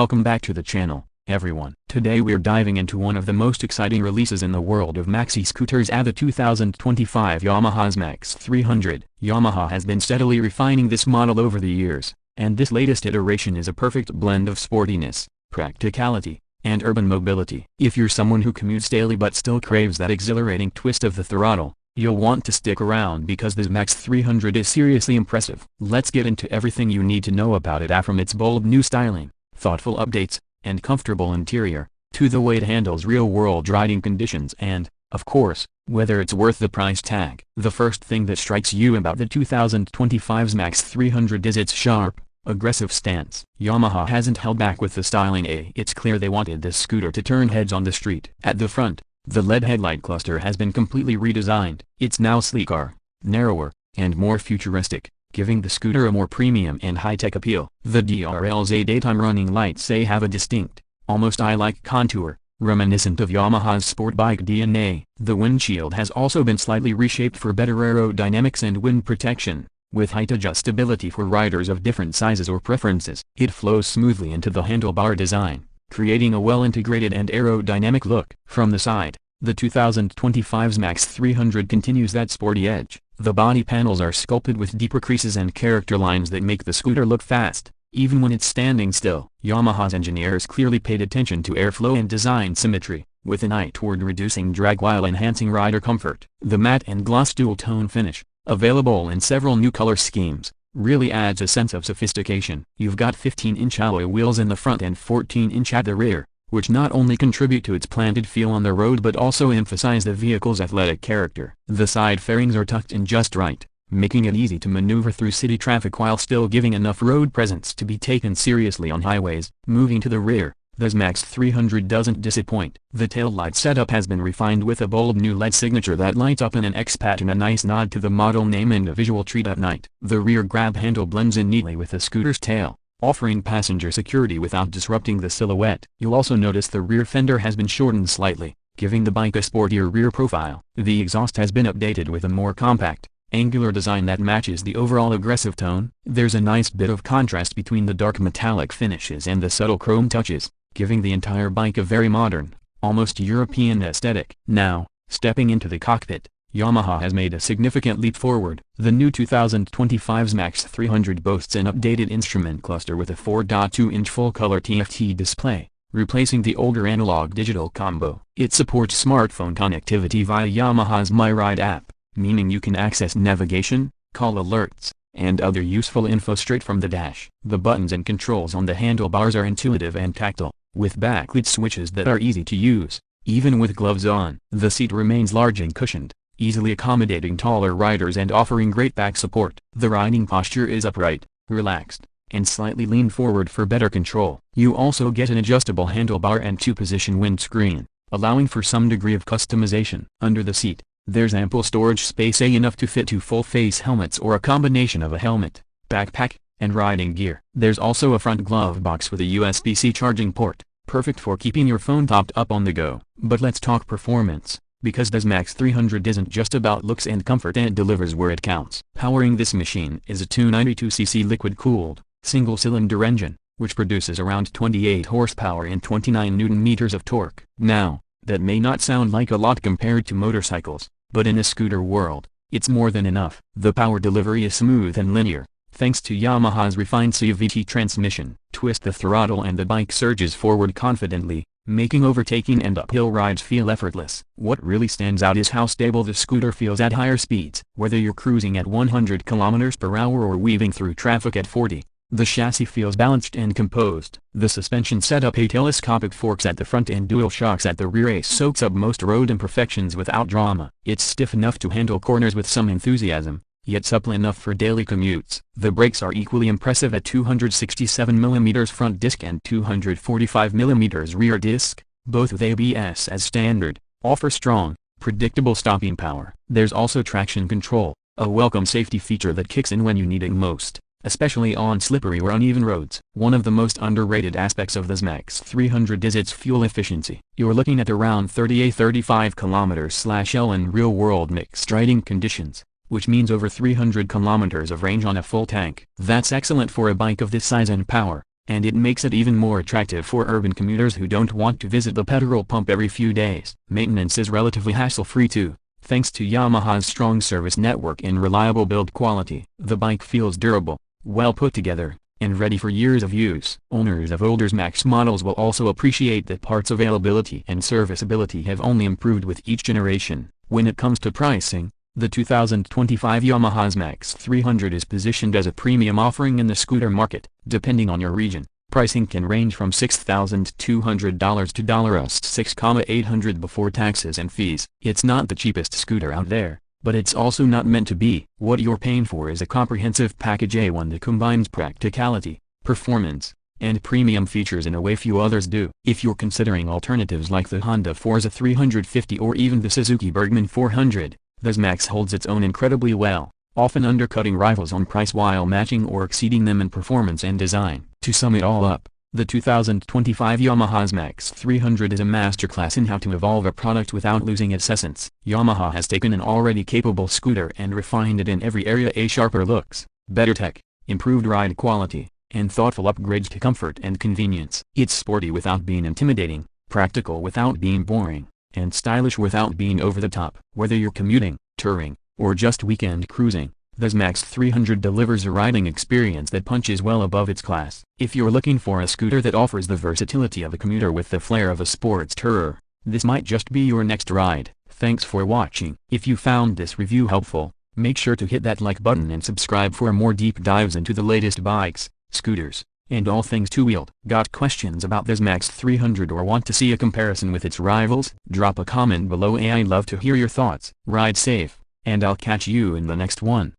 Welcome back to the channel, everyone. Today we're diving into one of the most exciting releases in the world of maxi scooters, the 2025 Yamaha XMAX 300. Yamaha has been steadily refining this model over the years, and this latest iteration is a perfect blend of sportiness, practicality, and urban mobility. If you're someone who commutes daily but still craves that exhilarating twist of the throttle, you'll want to stick around because the XMAX 300 is seriously impressive. Let's get into everything you need to know about it, from its bold new styling, thoughtful updates, and comfortable interior, to the way it handles real-world riding conditions and, of course, whether it's worth the price tag. The first thing that strikes you about the 2025 XMAX 300 is its sharp, aggressive stance. Yamaha hasn't held back with the styling. It's clear they wanted this scooter to turn heads on the street. At the front, the LED headlight cluster has been completely redesigned. It's now sleeker, narrower, and more futuristic, giving the scooter a more premium and high-tech appeal. The DRL's daytime running lights have a distinct, almost eye-like contour, reminiscent of Yamaha's sport bike DNA. The windshield has also been slightly reshaped for better aerodynamics and wind protection, with height adjustability for riders of different sizes or preferences. It flows smoothly into the handlebar design, creating a well-integrated and aerodynamic look. From the side, the 2025 XMAX 300 continues that sporty edge. The body panels are sculpted with deeper creases and character lines that make the scooter look fast, even when it's standing still. Yamaha's engineers clearly paid attention to airflow and design symmetry, with an eye toward reducing drag while enhancing rider comfort. The matte and gloss dual-tone finish, available in several new color schemes, really adds a sense of sophistication. You've got 15-inch alloy wheels in the front and 14-inch at the rear, which not only contribute to its planted feel on the road but also emphasize the vehicle's athletic character. The side fairings are tucked in just right, making it easy to maneuver through city traffic while still giving enough road presence to be taken seriously on highways. Moving to the rear, the XMAX 300 doesn't disappoint. The taillight setup has been refined with a bold new LED signature that lights up in an X pattern, a nice nod to the model name and a visual treat at night. The rear grab handle blends in neatly with the scooter's tail, offering passenger security without disrupting the silhouette. You'll also notice the rear fender has been shortened slightly, giving the bike a sportier rear profile. The exhaust has been updated with a more compact, angular design that matches the overall aggressive tone. There's a nice bit of contrast between the dark metallic finishes and the subtle chrome touches, giving the entire bike a very modern, almost European aesthetic. Now, stepping into the cockpit, Yamaha has made a significant leap forward. The new 2025 XMAX 300 boasts an updated instrument cluster with a 4.2-inch full-color TFT display, replacing the older analog-digital combo. It supports smartphone connectivity via Yamaha's MyRide app, meaning you can access navigation, call alerts, and other useful info straight from the dash. The buttons and controls on the handlebars are intuitive and tactile, with backlit switches that are easy to use, even with gloves on. The seat remains large and cushioned, easily accommodating taller riders and offering great back support. The riding posture is upright, relaxed, and slightly leaned forward for better control. You also get an adjustable handlebar and two-position windscreen, allowing for some degree of customization. Under the seat, there's ample storage space, enough to fit two full-face helmets or a combination of a helmet, backpack, and riding gear. There's also a front glove box with a USB-C charging port, perfect for keeping your phone topped up on the go. But let's talk performance, because the XMAX 300 isn't just about looks and comfort, and delivers where it counts. Powering this machine is a 292cc liquid-cooled, single-cylinder engine, which produces around 28 horsepower and 29 newton-meters of torque. Now, that may not sound like a lot compared to motorcycles, but in a scooter world, it's more than enough. The power delivery is smooth and linear, thanks to Yamaha's refined CVT transmission. Twist the throttle and the bike surges forward confidently, making overtaking and uphill rides feel effortless. What really stands out is how stable the scooter feels at higher speeds. Whether you're cruising at 100 km/h or weaving through traffic at 40, the chassis feels balanced and composed. The suspension setup, telescopic forks at the front and dual shocks at the rear, soaks up most road imperfections without drama. It's stiff enough to handle corners with some enthusiasm, yet supple enough for daily commutes. The brakes are equally impressive at 267mm front disc and 245mm rear disc, both with ABS as standard, offer strong, predictable stopping power. There's also traction control, a welcome safety feature that kicks in when you need it most, especially on slippery or uneven roads. One of the most underrated aspects of the XMAX 300 is its fuel efficiency. You're looking at around 35 km/L in real-world mixed riding conditions, which means over 300 kilometers of range on a full tank. That's excellent for a bike of this size and power, and it makes it even more attractive for urban commuters who don't want to visit the petrol pump every few days. Maintenance is relatively hassle-free too, thanks to Yamaha's strong service network and reliable build quality. The bike feels durable, well put together, and ready for years of use. Owners of older XMAX models will also appreciate that parts availability and serviceability have only improved with each generation. When it comes to pricing, the 2025 Yamaha XMAX 300 is positioned as a premium offering in the scooter market. Depending on your region, pricing can range from $6,200 to $6,800 before taxes and fees. It's not the cheapest scooter out there, but it's also not meant to be. What you're paying for is a comprehensive package, one that combines practicality, performance, and premium features in a way few others do. If you're considering alternatives like the Honda Forza 350 or even the Suzuki Bergman 400, the XMAX holds its own incredibly well, often undercutting rivals on price while matching or exceeding them in performance and design. To sum it all up, the 2025 Yamaha XMAX 300 is a masterclass in how to evolve a product without losing its essence. Yamaha has taken an already capable scooter and refined it in every area: sharper looks, better tech, improved ride quality, and thoughtful upgrades to comfort and convenience. It's sporty without being intimidating, practical without being boring, and stylish without being over the top. Whether you're commuting, touring, or just weekend cruising, the XMAX 300 delivers a riding experience that punches well above its class. If you're looking for a scooter that offers the versatility of a commuter with the flair of a sports tourer, this might just be your next ride. Thanks for watching. If you found this review helpful, make sure to hit that like button and subscribe for more deep dives into the latest bikes, scooters, and all things two-wheeled. Got questions about the XMAX 300 or want to see a comparison with its rivals? Drop a comment below. I'd love to hear your thoughts. Ride safe, and I'll catch you in the next one.